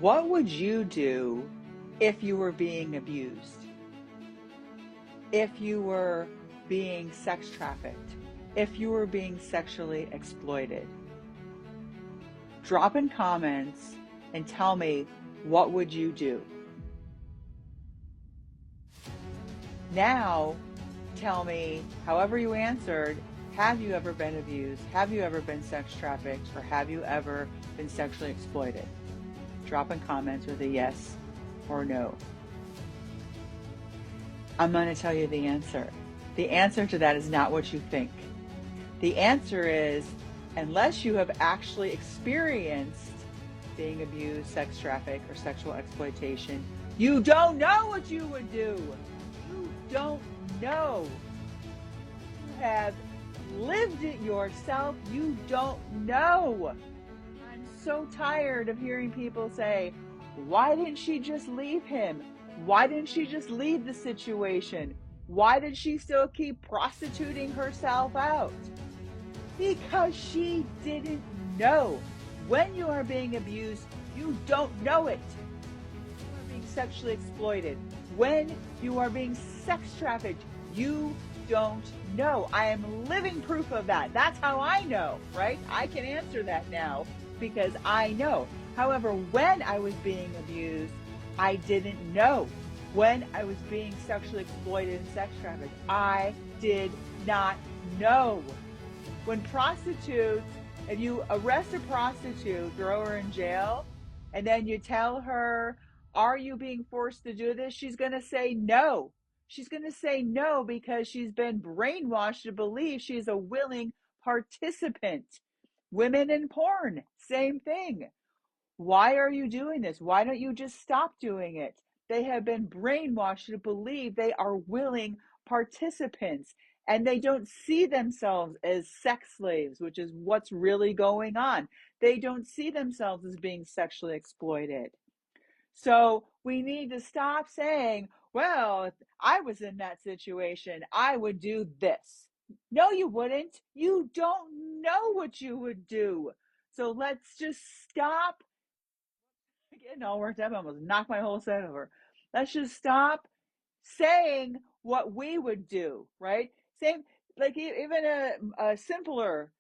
What would you do if you were being abused? If you were being sex trafficked? If you were being sexually exploited? Drop in comments and tell me, what would you do? Now, tell me, however you answered, have you ever been abused? Have you ever been sex trafficked? Or have you ever been sexually exploited? Drop in comments with a yes or no. I'm going to tell you the answer. The answer to that is not what you think. The answer is, unless you have actually experienced being abused, sex trafficked, or sexual exploitation, you don't know what you would do. You don't know. You have lived it yourself. You don't know. I'm so tired of hearing people say, why didn't she just leave him? Why didn't she just leave the situation? Why did she still keep prostituting herself out? Because she didn't know. When you are being abused, you don't know it. You are being sexually exploited. When you are being sex trafficked, you don't know. I am living proof of that. That's how I know, right? I can answer that now because I know. However, when I was being abused, I didn't know. When I was being sexually exploited and sex trafficked, I did not know. When prostitutes, if you arrest a prostitute, throw her in jail, and then you tell her, are you being forced to do this? She's going to say no. She's going to say no because she's been brainwashed to believe she's a willing participant. Women in porn, same thing. Why are you doing this? Why don't you just stop doing it? They have been brainwashed to believe they are willing participants and they don't see themselves as sex slaves, which is what's really going on. They don't see themselves as being sexually exploited. So we need to stop saying, well, if I was in that situation, I would do this. No, you wouldn't. You don't know what you would do. So let's just stop getting all worked up. I almost knocked my whole set over. Let's just stop saying what we would do, right? Same, like even a simpler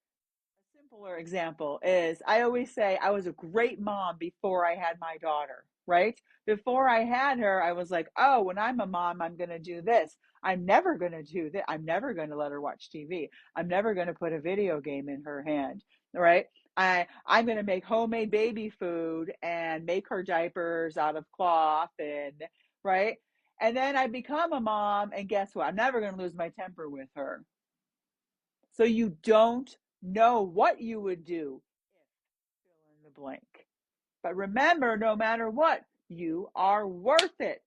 example is I always say I was a great mom before I had my daughter, right? Before I had her, I was like, oh, when I'm a mom, I'm going to do this. I'm never going to do that. I'm never going to let her watch TV. I'm never going to put a video game in her hand, right? I'm going to make homemade baby food and make her diapers out of cloth and right. And then I become a mom, and guess what? I'm never going to lose my temper with her. So you don't know what you would do if fill in the blank. But remember, no matter what, you are worth it.